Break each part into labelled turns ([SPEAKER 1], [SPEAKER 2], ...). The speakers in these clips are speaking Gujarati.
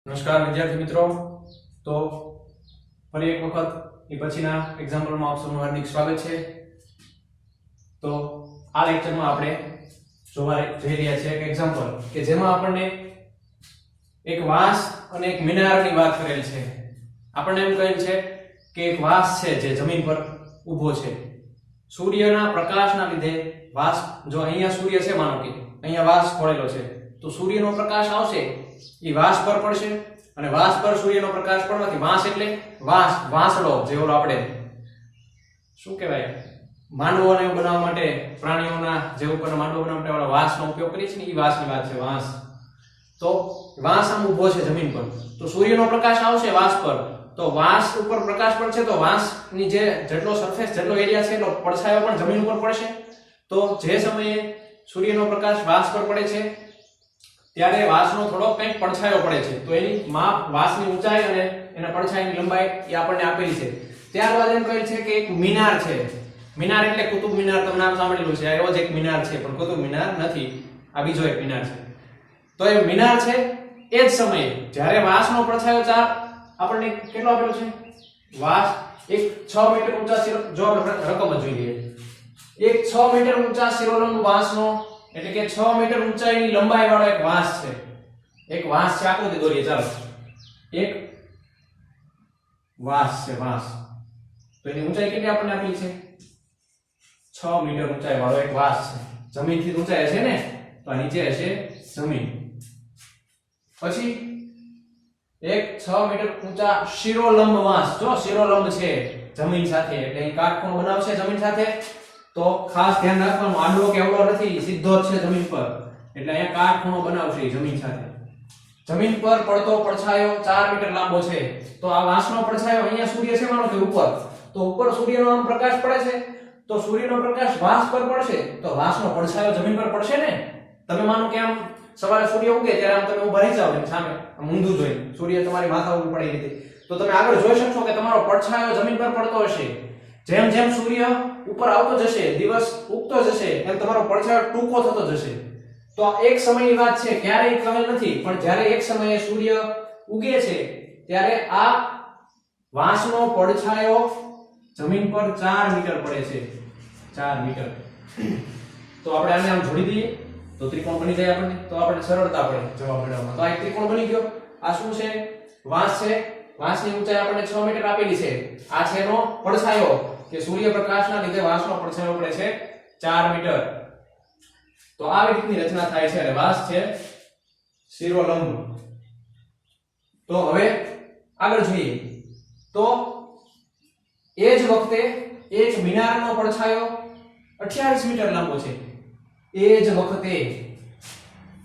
[SPEAKER 1] નમસ્કાર વિદ્યાર્થી મિત્રો, તો ફરી એક વખત એ પછીના એક્ઝામ્પલમાં આપ સૌનું હાર્દિક સ્વાગત છે। તો આ લેક્ચરમાં આપણે જોવા જઈ રહ્યા છીએ એક એક્ઝામ્પલ કે જેમાં આપણને એક વાંસ અને એક મિનારની વાત કરેલ છે। આપણને એમ કહેલ છે કે એક વાંસ છે જે જમીન પર ઊભો છે। સૂર્યના પ્રકાશના લીધે વાંસ, જો અહીંયા સૂર્ય છે, માનો કે અહીંયા વાંસ પડેલો છે, તો સૂર્યનો પ્રકાશ આવશે એ વાંસ પર પડશે અને વાંસ પર સૂર્યનો પ્રકાશ પડવાથી, વાંસ એટલે વાંસળો, જે ઓલો આપણે શું કહેવાય માંડવોને બનાવવા માટે, પ્રાણીઓના જે ઉપરના માંડવો બનાવવા માટે ઓલા વાંસનો ઉપયોગ કરીએ છીએ ને, એ વાંસની વાત છે, વાંસ। તો વાંસ આમ ઊભો છે જમીન પર, તો સૂર્યનો પ્રકાશ આવશે વાંસ પર, તો વાંસ ઉપર પ્રકાશ પડશે તો વાંસની જે જેટલો સરફેસ, જેટલો એરિયા છે એટલો પડછાયો પણ જમીન ઉપર પડશે। તો જે સમયે સૂર્યનો પ્રકાશ વાંસ પર પડે છે ત્યારે વાંસનો થોડો કંઈક પડછાયો પડે છે, તો એની માપ, વાંસની ઊંચાઈ અને એના પડછાયાની લંબાઈ એ આપણને આપેલી છે। ત્યારબાદ એમ કહે છે કે એક મિનાર છે। મિનાર એટલે કુતુબ મિનાર, તમે નામ સાંભળેલું છે, એવો જ એક મિનાર છે, પણ કુતુબ મિનાર નથી, આ બીજો એક મિનાર છે। તો એ મિનાર છે એ જ સમયે જ્યારે વાંસનો પડછાયો આપણને કેટલો આપેલો છે, વાંસ એક 6 મીટર ઊંચા જો રકમ જ જોઈ લઈએ, એક 6 મીટર ઊંચા શિરોલંબ વાંસનો, એટલે કે 6 મીટર ઊંચાઈની લંબાઈ વાળો એક વાંસ છે। એક વાંસ છે, આકૃતિ દોરીએ, ચાલો, એક વાંસ છે, વાંસ, તો એની ઊંચાઈ કેટલી આપણને આપેલી છે, 6 મીટર ઊંચાઈ વાળો એક વાંસ છે। જમીનથી ઊંચાઈ હશે ને, તો આ નીચે હશે જમીન। પછી એક 6 મીટર ઊંચા શિરોલંબ વાંસ, જો શિરોલંબ છે જમીન સાથે, એટલે અહીં કાટખૂણો બનાવશે જમીન સાથે, તો ખાસ ધ્યાન રાખવાનું, આડો કે અવળો નથી, સીધો જ છે જમીન પર, એટલે અહીંયા કાટખૂણો બનાવશે જમીન સાથે। જમીન પર પડતો પડછાયો 4 મીટર લાંબો છે, તો આ વાંસનો પડછાયો, અહીંયા સૂર્ય છે માનો કે ઉપર, તો ઉપર સૂર્યનો આમ પ્રકાશ પડે છે, તો સૂર્યનો પ્રકાશ વાંસ પર પડશે તો વાંસનો પડછાયો જમીન પર પડશે ને। તમે માનો કે આમ સવારે સૂર્ય ઉગે ત્યારે આમ તમે ઊભા રહી જાવ ને સામે, આમ ઊંધું જોઈ, સૂર્ય તમારી માથા ઉપર પડી રીતે, તો તમે આગળ જોઈ શકશો કે તમારો પડછાયો જમીન પર પડતો હશે। જેમ જેમ સૂર્ય ઉપર આવતો જશે, દિવસ ઉગતો જશે, એમ તમારો પડછાયો ટૂંકો થતો જશે। તો આ એક સમયની વાત છે, ક્યારેય કહેલ નથી, પણ જ્યારે એક સમયે સૂર્ય ઉગે છે ત્યારે આ વાંસનો પડછાયો જમીન પર 4 મીટર પડે છે, 4 મીટર। તો આપણે આને આમ જોડી દઈએ તો ત્રિકોણ બની જાય આપણને, તો આપણે સરળતા પડે જવાબ મેળવવામાં। તો આ એક ત્રિકોણ બની ગયો। આ શું છે, વાંસ છે, વાંસની ઊંચાઈ આપણને 6 મીટર આપેલી છે, આ છે એનો પડછાયો કે સૂર્યપ્રકાશના લીધે વાંસનો પડછાયો પડે છે 4 મીટર। તો આવી રીતની રચના થાય છે, અને વાંસ છે શિરોલંબ। તો હવે આગળ જોઈએ, તો એ જ વખતે એક મિનારનો પડછાયો 28 મીટર લાંબો છે। એ જ વખતે,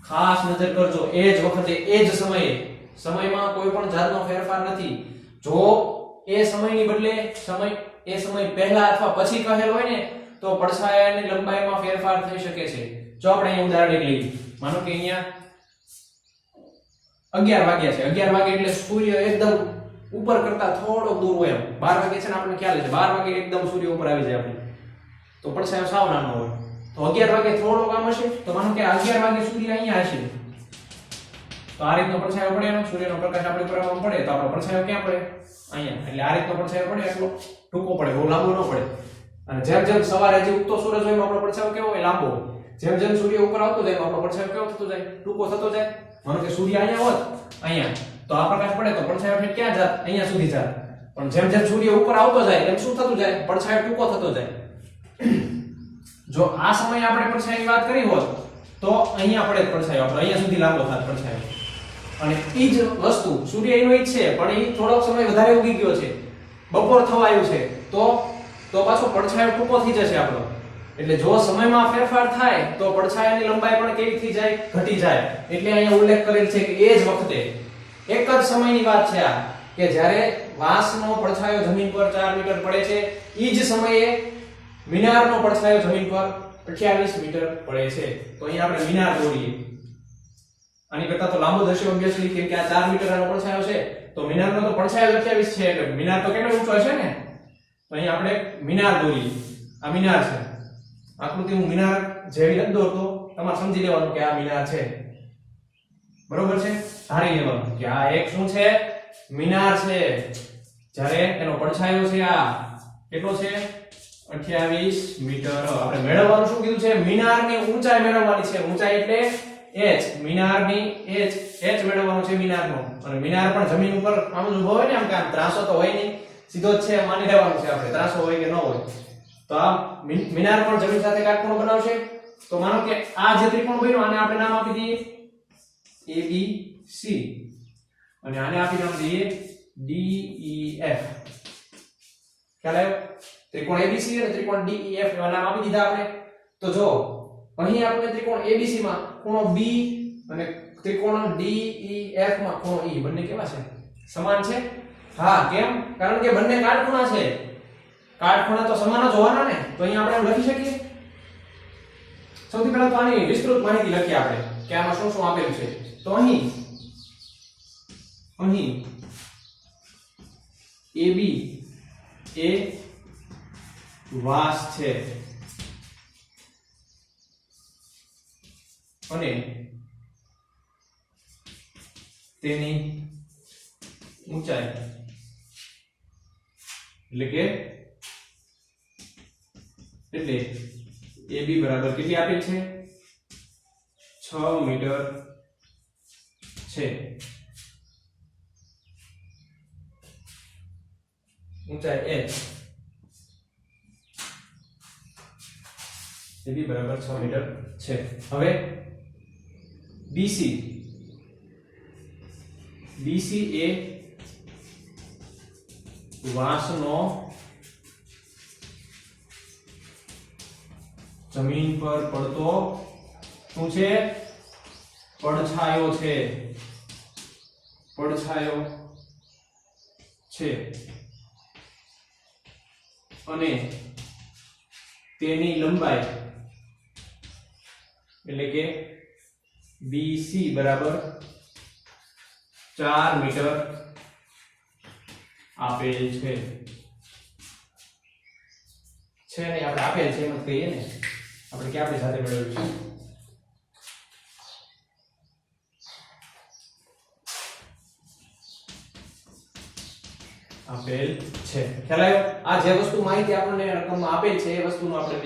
[SPEAKER 1] ખાસ નજર કરજો, એ જ વખતે, એ જ સમયે, સમયમાં કોઈ પણ જાતનો ફેરફાર નથી। જો એ સમયની બદલે એ સમય પહેલા અથવા પછી કહેલ હોય ને, તો પડછાયાની લંબાઈમાં ફેરફાર થઈ શકે છે। જો આપણે અહીં ઉદાહરણ લઈએ, માનો કે અહીંયા 11 વાગ્યા છે, 11 વાગે એટલે સૂર્ય એકદમ ઉપર કરતા થોડો દૂર હોય, 12 વાગે છે ને આપણને ખ્યાલ છે, 12 વાગે એકદમ સૂર્ય ઉપર આવી જાય આપણે, તો પડછાયો સાવ નાનો હોય, તો 11 વાગે થોડો કામ હશે, તો માનો કે 11 વાગે સૂર્ય અહીંયા હશે, તો આ રીતનો પડછાયો પડે, એનો સૂર્યનો પ્રકાશ આપણી પર પડે, તો આપણો પડછાયો ક્યાં પડે, અહીંયા, એટલે આ રીતનો પડછાયો પડે, એટલો ટૂંકો પડે, બહુ લાંબો ન પડે। અને જેમ જેમ સવારે જે ઉગતો સૂરજ હોય આપણો પડછાયો કેવો હોય, લાંબો હોય, જેમ જેમ સૂર્ય ઉપર આવતો જાય આપણો પડછાયો કેવો થતો જાય, ટૂંકો થતો જાય। માનો કે સૂર્ય અહીંયા હોત, અહીંયા, તો આ પ્રકાશ પડે તો પડછાયો ઠેઠ ક્યાં જાત, અહીંયા સુધી જાત, પણ જેમ જેમ સૂર્ય ઉપર આવતો જાય એમ શું થતું જાય, પડછાયો ટૂંકો થતો જાય। જો આ સમયે આપણે પડછાયાની વાત કરી હોત તો અહીંયા પડે પડછાયો, આપણે અહીંયા સુધી લાંબો થાત પડછાયો, અને ઈ જ વસ્તુ સૂર્ય એનો ઈ છે, પણ ઈ થોડોક સમય વધારે ઉગી ગયો છે, બપોર થવા આવ્યું છે, તો પાછો પડછાયો ટૂંકો થઈ જશે આપણો। એટલે જો સમયમાં ફેરફાર થાય તો પડછાયાની લંબાઈ પણ કેવી થઈ જાય, ઘટી જાય। એટલે અહીંયા ઉલ્લેખ કરેલ છે કે એ જ વખતે, એક જ સમયની વાત છે આ, કે જ્યારે વાંસનો પડછાયો જમીન પર 4 મીટર પડે છે, ઈ જ સમયે મિનારનો પડછાયો જમીન પર 28 મીટર પડે છે। તો અહીંયા આપણે મિનાર દોરીએ, આની કરતા તો લાંબો થશે ઓબ્વિયસલી, કેમ કે આ 4 મીટરનો પડછાયો છે, તો મિનારનો તો પડછાયો 28 છે, એટલે મિનાર તો કેટલો ઊંચો હશે ને। તો અહીંયા આપણે મિનાર દોરીએ, આ મિનાર છે, આકૃતિ હું મિનાર જેવી નથી દોરતો, તમારે સમજી લેવાનું કે આ મિનાર છે, બરોબર છે? ધારી લેવાનું કે આ એક શું છે? મિનાર છે. જ્યારે એનો પડછાયો છે આ કેટલો છે? 28 મીટર. આપણે મેળવવાનું શું કીધું છે? મિનારની ઊંચાઈ મેળવવાની છે. ઊંચાઈ એટલે h, મિનારની h મેળવવાનું છે મિનારનો. અને મિનાર પણ જમીન ઉપર આમ જ ઊભો હોય ને, આમ કે આમ ત્રાસો તો હોય નહીં, સીધો જ છે માની લેવાનું છે આપણે, ત્રાસો હોય કે ન હોય. તો આ મિનાર પણ જમીન સાથે કાટખૂણો બનાવશે. તો માનો કે આ જે ત્રિકોણ બન્યો આને આપણે નામ આપી દઈએ ABC અને આને આપી નામ દઈએ DEF. ખ્યાલ આવ્યો? ત્રિકોણ ABC અને ત્રિકોણ DEF એવા નામ આપી દીધા આપણે. તો જો અહીં આપણે ત્રિકોણ ABC માં ખૂણો B અને ત્રિકોણ DEF માં ખૂણો E બંને કેવા છે? સમાન છે. હા, કેમ? કારણ કે બંને કાટખૂણા છે. કાટખૂણા તો સમાન જ હોવાના ને. તો અહીં આપણે એમ લખી શકીએ. સૌથી પહેલા તો આની વિસ્તૃત માહિતી લખીએ આપણે કે આમાં શું શું આપેલું છે. તો અહીં AB એ વ્યાસ છે અને તેની ઊંચાઈ એટલે AB બરાબર કેટલી આપેલ છે? 6 મીટર છે. ઊંચાઈ h, AB બરાબર 6 મીટર છે. હવે BC એ વ્યાસનો જમીન પર પડતો શું છે? પડછાયો છે. પડછાયો છે અને તેની લંબાઈ એટલે કે BC બરાબર 4 મીટર આપેલ છે. છે ને આપણે આપેલ છે એમ જ કહીએ ને, આપણે કે આપણી સાથે મેળવ્યું છે. આપેલ છે. ખ્યાલ આવ્યો? આ જે વસ્તુ માહિતી આપણને રકમમાં આપેલ છે એ વસ્તુનું આપણે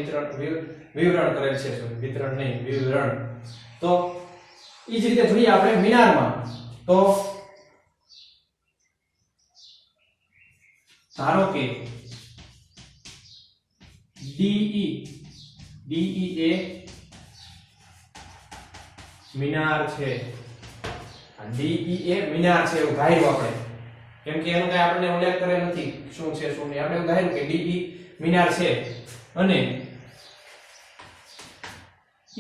[SPEAKER 1] વિવરણ કરેલ છે. વિતરણ નહીં, વિવરણ. તો એ જ રીતે જોઈએ આપણે મિનારમાં. તો ધારો કે DE એ મિનાર છે. DE એ મિનાર છે એવું ધાર્યું આપણે, કેમ કે એનો કઈ આપણને ઉલ્લેખ કરેલ નથી શું છે શું નહીં. આપણે ધાર્યું કે DE મિનાર છે અને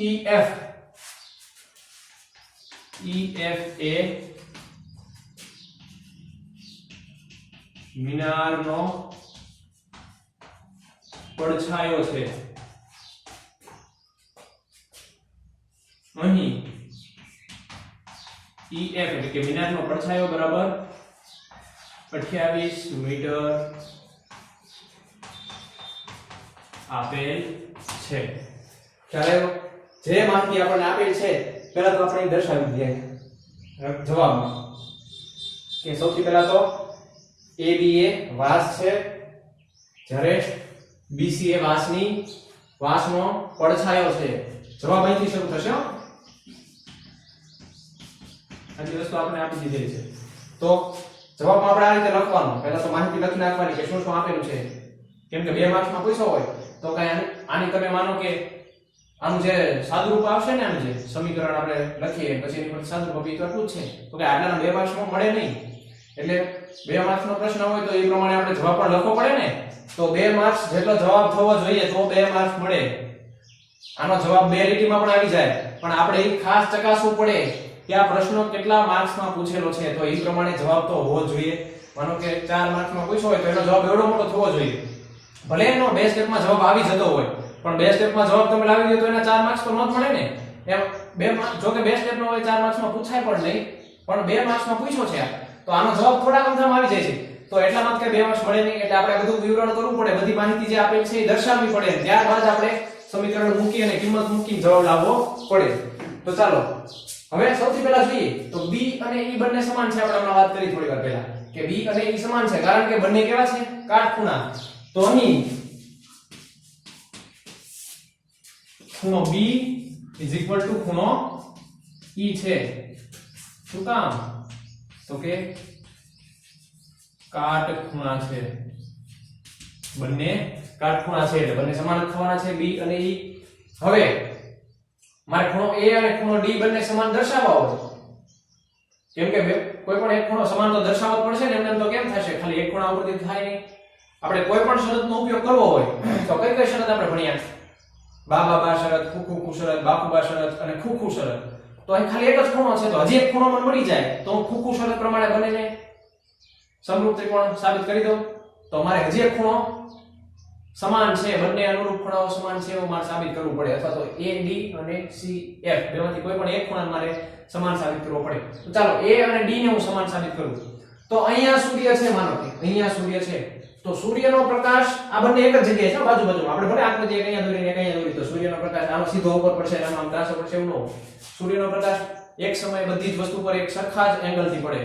[SPEAKER 1] EF એ મિનારનો પડછાયો છે. અહીં EF એટલે કે મિનારનો પડછાયો બરાબર 28 મીટર આપેલ છે. ખ્યાલ આવ્યો? જે માહિતી આપણને આપેલ છે પહેલા તો આપણે દર્શાવી દઈએ જવાબમાં કે સૌથી પહેલા તો AB એ વ્યાસ છે, જ્યારે BC એ વ્યાસનો પડછાયો છે. જવાબ અહીંથી શરૂ થશે. આટલી વસ્તુ આપણે આપી દીધેલી છે. તો જવાબમાં આપણે આ રીતે લખવાનું. પહેલા તો માહિતી લખી નાખવાની કે શું શું આપેલું છે, કેમ કે 2 માર્ક્સમાં પૂછ્યો હોય તો કઈ આની તમે માનો કે આનું જે સાદુરૂપ આવશે ને, આનું જે સમીકરણ આપણે લખીએ પછી એની પર સાદુરૂપ આપીએ તો આટલું જ છે. તો કે આટલાના 2 માર્ક્સમાં મળે નહીં. એટલે 2 માર્ક્સનો પ્રશ્ન હોય તો એ પ્રમાણે આપણે જવાબ પણ લખવો પડે ને. તો 2 માર્ક્સ જેટલો જવાબ થવો જોઈએ તો 2 માર્ક્સ મળે. આનો જવાબ 2 લીટીમાં પણ આવી જાય, પણ આપણે એ ખાસ ચકાસવું પડે કે આ પ્રશ્નો કેટલા માર્ક્સમાં પૂછેલો છે. તો એ પ્રમાણે જવાબ તો હોવો જોઈએ. માનો કે 4 માર્ક્સમાં પૂછ્યો હોય તો એનો જવાબ એવડો મોટો થવો જોઈએ. ભલે એનો 2 સ્ટેપમાં જવાબ આવી જતો હોય, પણ 2 સ્ટેપમાં જવાબ તમે લાવી દો તો એના 4 માર્ક્સ તો ન જ મળે ને. એમ 2 માર્ક્સ જો કે 2 સ્ટેપનો હોય 4 માર્ક્સમાં પૂછાય પણ નહીં, પણ 2 માર્ક્સમાં પૂછ્યો છે તો આનો જવાબ થોડા અમથામાં આવી જાય છે. તો એટલામાં કે 2 માર્ક્સ મળે નહીં. એટલે આપણે બધું વિવરણ કરવું પડે, બધી માહિતી જે આપેલ છે એ દર્શાવવી પડે, ત્યારબાદ આપણે સમીકરણ મૂકી અને કિંમત મૂકીને જવાબ લાવવો પડે. તો ચાલો હવે સૌથી પહેલા જોઈએ તો b અને e બંને સમાન છે. આપણે હમણાં વાત કરી થોડી વાર પહેલા કે b અને e સમાન છે કારણ કે બંને કેવા છે કાટખૂણા. તો અહીં ખૂણો b = ખૂણો e છે. શું કામ? તો કે કાટખૂણા છે, બંને કાટખૂણા છે એટલે બંને સમાન જ થવાના છે b અને e. હવે મારે ખૂણો a અને ખૂણો d બંને સમાન દર્શાવવા હોય, કેમ કે કોઈ પણ એક ખૂણો સમાન તો દર્શાવવો પડશે ને, એમને તો કેમ થશે ખાલી એક ખૂણા ઉપરથી થાય નહીં. આપણે કોઈ પણ શરતનો ઉપયોગ કરવો હોય તો કઈ કઈ શરત આપણે ભણ્યા? બા શરત, ખુ શરત, બાકુ શરત અને ખુ શરત. તો અહીં ખાલી એક જ ખૂણો છે તો હજી એક ખૂણો મને મળી જાય તો હું ખુ શરત પ્રમાણે બંનેને સમરૂપ ત્રિકોણ સાબિત કરી દઉં. તો મારે હજી એક ખૂણો સમાન છે, બંને અનુરૂપ ખૂણાઓ સમાન છે એવું મારે સાબિત કરવું પડે, અથવા તો AD અને CF બેમાંથી કોઈ પણ એક ખૂણા મારે સમાન સાબિત કરવો પડે. તો ચાલો A અને D ને હું સમાન સાબિત કરું. તો અહીંયા સૂર્ય છે, માનો કે અહીંયા સૂર્ય છે, તો સૂર્યનો પ્રકાશ આ બંને એક જ જગ્યાએ છે બાજુ બાજુમાં. આપણે ભલે આકૃતિ એક અહીંયા દોરીને એક અહીંયા દોરી તો સૂર્યનો પ્રકાશ આનો સીધો ઉપર પડશે, આનો આમ ત્રાસો પડશે એવું ન હોય. સૂર્યનો પ્રકાશ એક સમયે બધી જ વસ્તુ પર એક સરખા જ એંગલથી પડે.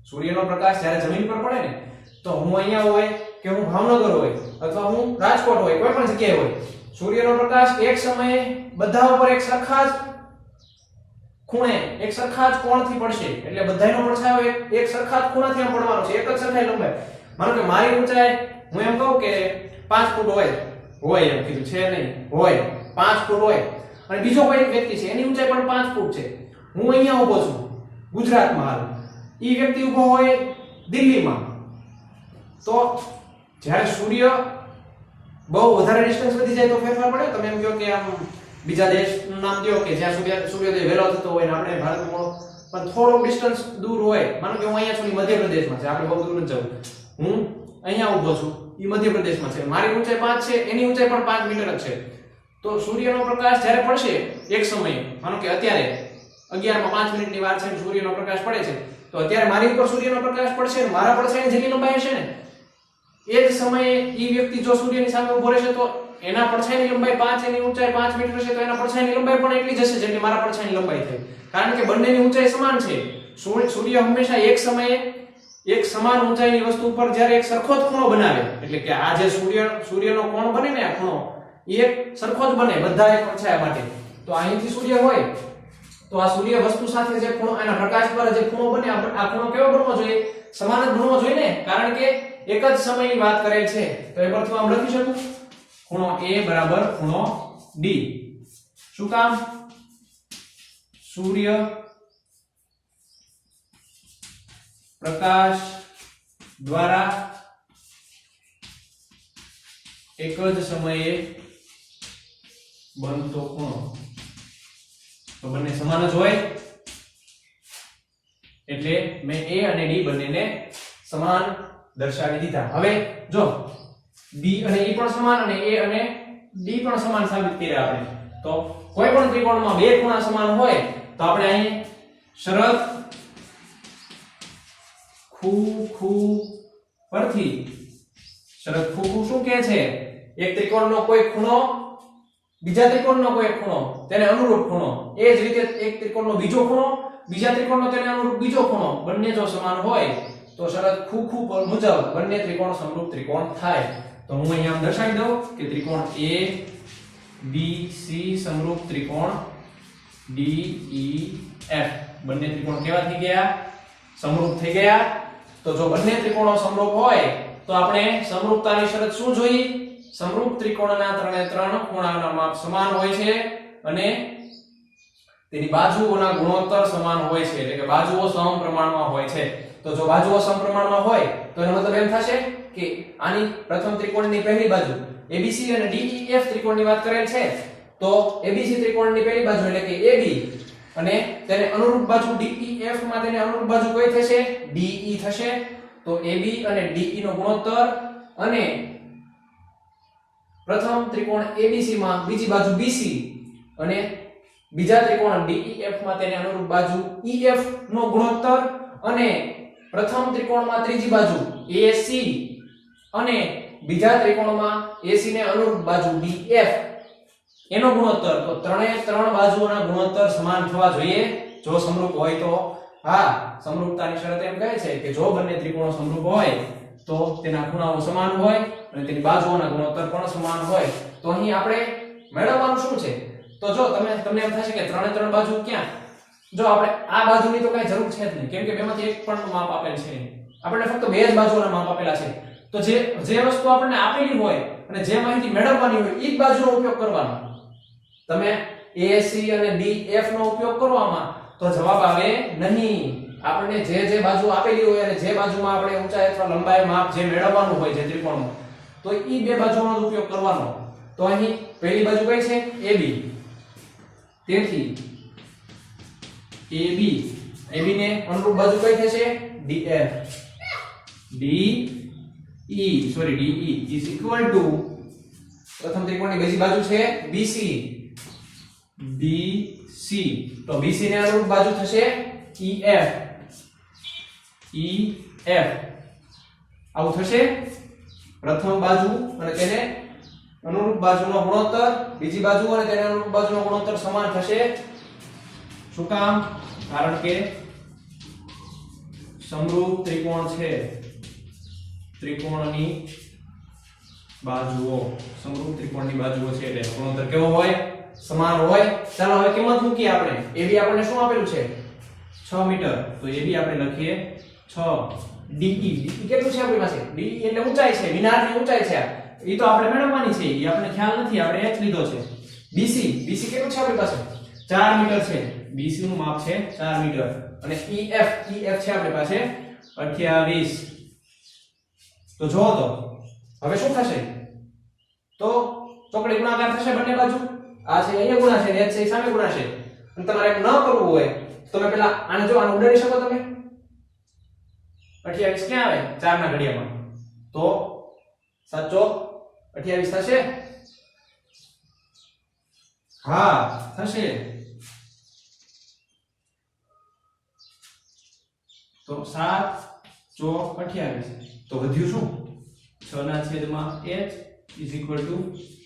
[SPEAKER 1] સૂર્યનો પ્રકાશ જ્યારે જમીન પર પડે ને તો હું અહીંયા હોય કે હું ભાવનગર હોય અથવા હું રાજકોટ હોય, કોઈ પણ જગ્યાએ હોય, સૂર્યનો પ્રકાશ એક સમયે બધા ઉપર એક સરખા જ ખૂણે એક સરખા જ કોણથી પડશે. એટલે બધાયનો પડછાયો એક સરખા જ ખૂણાથી આમ પડવાનો છે, એક જ સરખાઈ લંબાઈ. માનો કે મારી ઊંચાઈ હું એમ કહું કે 5 ફૂટ હોય એમ કીધું છે નહીં, હોય 5 ફૂટ હોય અને બીજો કોઈ એક વ્યક્તિ છે એની ઊંચાઈ પણ 5 ફૂટ છે. હું અહીંયા ઊભો છું ગુજરાતમાં, હાલ ઈ વ્યક્તિ ઊભો હોય દિલ્હીમાં. તો જ્યારે સૂર્ય બહુ વધારે ડિસ્ટન્સ વધી જાય તો ફેરફાર પડે. તમે એમ કહો કે આમ બીજા દેશનું નામ દો કે જ્યાં સૂર્યોદય વહેલો થતો હોય ને આપણે ભારતમાં પણ થોડોક ડિસ્ટન્સ દૂર હોય. માનો કે હું અહીંયા છું મધ્યપ્રદેશમાં છે, આપણે બહુ દૂર નથી જવું, હું અહીંયા ઊભો છું, ઈ મધ્યપ્રદેશમાં છે, મારી ઊંચાઈ 5 છે, એની ઊંચાઈ પણ 5 મીટર જ છે. તો સૂર્યનો પ્રકાશ જ્યારે પડશે એક સમયે, માનો કે અત્યારે 11:05 વાર છે ને સૂર્યનો પ્રકાશ પડે છે, તો અત્યારે મારી ઉપર સૂર્યનો પ્રકાશ પડશે ને મારા પડછાયાની જેટલી લંબાઈ હશે ને એ જ સમયે ઈ વ્યક્તિ જો સૂર્યની સામે ઊભો રહેશે તો એના પડછાયાની લંબાઈ 5, એની ઊંચાઈ 5 મીટર હશે તો એના પડછાયાની લંબાઈ પણ એટલી જ હશે જેટલી મારા પડછાયાની લંબાઈ થઈ. કારણ કે બંનેની ઊંચાઈ સમાન છે. સૂર્ય હંમેશા એક સમયે એક સમાન ઊંચાઈની વસ્તુ ઉપર જ્યારે એક સરખો જ ખૂણો બનાવે, એટલે કે આ જે સૂર્યનો કોણ બને ને આ ખૂણો એ એક સરખો જ બને બધા એક પડછાયા માટે. તો અહીંથી સૂર્ય હોય તો આ સૂર્ય વસ્તુ સાથે જે ખૂણો એના પ્રકાશ દ્વારા જે ખૂણો બને આ ખૂણો કેવો બનવો જોઈએ? સમાન જ બનવો જોઈએ ને, કારણ કે એક જ સમયની વાત કરેલ છે. તો એ પરથી આમ લખી શકું ખૂણો A બરાબર ખૂણો D. શું કામ? સૂર્ય પ્રકાશ દ્વારા એક જ સમયે બનતો ખૂણો. તો બંને સમાન જ હોય એટલે મેં A અને D બંનેને સમાન દર્શાવી દીધા. હવે જો B અને E પણ સમાન અને A અને D પણ સમાન સાબિત કર્યા આપણે. તો કોઈ પણ ત્રિકોણમાં બે ખૂણા સમાન હોય તો આપણે અહીં શરત ખુ પરથી શરત ખુ શું કહે છે? એક ત્રિકોણનો કોઈ ખૂણો બીજા ત્રિકોણનો કોઈ ખૂણો તેને અનુરૂપ ખૂણો, એ જ રીતે એક ત્રિકોણનો બીજો ખૂણો બીજા ત્રિકોણનો તેને અનુરૂપ બીજો ખૂણો બંને જો સમાન હોય તો શરત ખુ મુજબ બંને ત્રિકોણ સમરૂપ ત્રિકોણ થાય. તો હું અહીંયા આમ દર્શાવી દઉં કે ત્રિકોણ A B C સમરૂપ ત્રિકોણ D E F બંને ત્રિકોણ કેવા થઈ ગયા? સમરૂપ થઈ ગયા. તો જો બંને ત્રિકોણો સમરૂપ હોય તો આપણે સમરૂપતાની શરત શું જોઈ? સમરૂપ ત્રિકોણના ત્રણે ત્રણ ખૂણાના માપ સમાન હોય છે અને તેની બાજુઓના ગુણોત્તર સમાન હોય છે, એટલે કે બાજુઓ સમપ્રમાણમાં હોય છે. તો જો બાજુઓ સમપ્રમાણમાં હોય તો એનો મતલબ એમ થશે કે આની પ્રથમ ત્રિકોણની પહેલી બાજુ ABC અને DEF ત્રિકોણની વાત કરેલ છે, તો ABC ત્રિકોણની પહેલી બાજુ એટલે કે AB અને તેને અનુરૂપ બાજુ DEF માં તેને અનુરૂપ બાજુ કઈ થશે? DE થશે. તો AB અને DE નો ગુણોત્તર અને પ્રથમ ત્રિકોણ ABC માં બીજી બાજુ BC અને બીજા ત્રિકોણ DEF માં તેને અનુરૂપ બાજુ EF નો ગુણોત્તર અને પ્રથમ ત્રિકોણમાં ત્રીજી બાજુ AC અને બીજા ત્રિકોણમાં AC ને અનુરૂપ બાજુ DF એનો ગુણોત્તર. તો ત્રણે ત્રણ બાજુઓના ગુણોત્તર સમાન થવા જોઈએ જો સમરૂપ હોય તો હા, સમરૂપતાની શરત એમ કહે છે કે જો બંને ત્રિકોણો સમરૂપ હોય તો તેના ખૂણાઓ સમાન હોય અને તેની બાજુઓના ગુણોત્તર પણ સમાન હોય. તો અહીં આપણે મેળવવાનું શું છે? તો જો તમને એમ થશે કે ત્રણે ત્રણ બાજુ ક્યાં? જો આપણે આ બાજુની તો કઈ જરૂર છે જ નહીં, કેમ કે બેમાંથી એક પણ માપ આપેલ છે નહીં. આપણને ફક્ત બે જ બાજુઓના માપ આપેલા છે. તો જે વસ્તુ આપણને આપેલી હોય અને જે માહિતી મેળવવાની હોય એ જ બાજુનો ઉપયોગ કરવાનો. તમે AC અને DF નો ઉપયોગ કરો આમાં તો જવાબ આવે નહીં. આપણને જે બાજુ આપેલી હોય અને જે બાજુમાં આપણે ઊંચાઈ અથવા લંબાઈ માપ જે મેળવવાનું હોય છે ત્રિકોણમાં, તો ઈ બે બાજુઓનો ઉપયોગ કરવાનો. તો અહીં પહેલી બાજુ કઈ છે? AB. તેથી AB ને અનુરૂપ બાજુ કઈ થશે? DF. DE is equal to પ્રથમ ત્રિકોણની બીજી બાજુ છે BC. તો BC ને અનુરૂપ બાજુ થશે EF. આવું થશે. પ્રથમ બાજુ અને તેને અનુરૂપ બાજુનો ગુણોત્તર, બીજી બાજુ અને તેને અનુરૂપ બાજુનો ગુણોત્તર સમાન થશે. શું કામ? કારણ કે સમરૂપ ત્રિકોણ છે. ત્રિકોણની બાજુઓ, સમરૂપ ત્રિકોણની બાજુઓ છે એટલે ગુણોત્તર કેવો હોય? સમાન હોય. ચાલો હવે કિંમત મૂકીએ આપણે. AB આપણને શું આપેલું છે? 6 મીટર. તો AB આપણે લખીએ 6. DE કેટલું છે આપણી પાસે? DE એટલે ઊંચાઈ છે, મિનારની ઊંચાઈ છે. એ તો આપણે મેળવવાની છે, એ આપણને ખ્યાલ નથી, આપણે h લીધો છે. BC કેટલું છે આપણી પાસે? 4 મીટર છે. BC નું માપ છે 4 મીટર. અને EF છે આપણી પાસે 28. તો જો તો હવે શું થશે? તો ચોકડી ગુણાકાર થશે બંને બાજુ. આ છે અહીંયા ગુણાશે અને h છે સામે ગુણાશે. અને તમારે એમ ન કરવું હોય તો તમે પેલા આને જો આને ઉડાડી શકો તમે. 28 ક્યાં આવે? 4 ના ઘડિયામાં. તો 7 28 થશે. હા થશે. તો 7 ચોક 28. તો વધ્યું શું? 6 ના છેદમાં h is equal to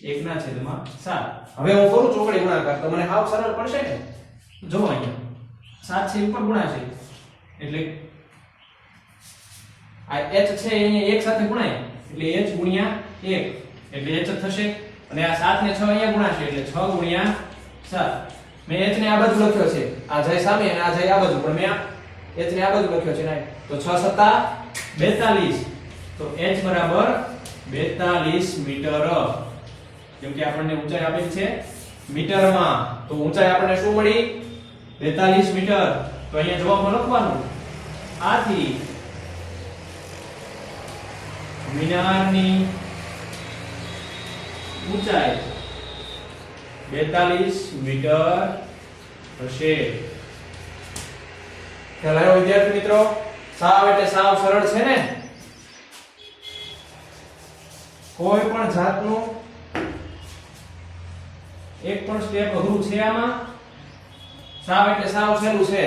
[SPEAKER 1] 1 ના છેદમાં 7. હવે હું કરું ચોકડી ગુણાકાર તો મને હાવ સરળ પડશે ને. જો અહીંયા 7 છે ઉપર ગુણાશે એટલે આ h છે અહીંયા 1 સાથે ગુણાય એટલે h ગુણ્યા 1 એટલે h થશે. અને આ 7 ને 6 અહીંયા ગુણાશે એટલે 6 ગુણ્યા 7. મેં h ને આ બાજુ લખ્યો છે, આ જાય સામે અને આ જાય આ બાજુ, પણ મેં h ને આ બાજુ લખ્યો છે ને. તો 6 સત્તા 42. તો h બરાબર 42 મીટર. કેમ કે આપણને ઊંચાઈ આપેલ છે મીટરમાં, તો ઊંચાઈ આપણને શું મળી? 42 મીટર. તો અહીંયા જવાબમાં લખવાનું આથી મિનારની ઊંચાઈ 42 મીટર હશે. ખ્યાલ આવ્યો વિદ્યાર્થી મિત્રો? સાવ એટલે સાવ સરળ છે ને. કોઈ પણ જાતનું એક પણ સ્ટેપ અઘરું છે આમાં? સાવ એટલે સાવ સહેલું છે,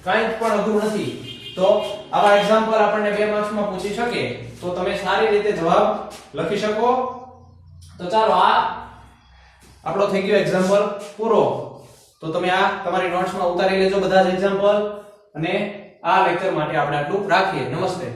[SPEAKER 1] કાંઈ પણ અઘરું નથી. તો આવા એક્ઝામ્પલ આપણને 2 માર્ક્સમાં પૂછી શકે તો તમે સારી રીતે જવાબ લખી શકો. તો ચાલો આ આપણો થઈ ગયો એક્ઝામ્પલ પૂરો. તો તમે આ તમારી નોટ્સમાં ઉતારી લેજો બધા જ એક્ઝામ્પલ. અને આ લેક્ચર માટે આપણે આટલું રાખીએ. નમસ્તે.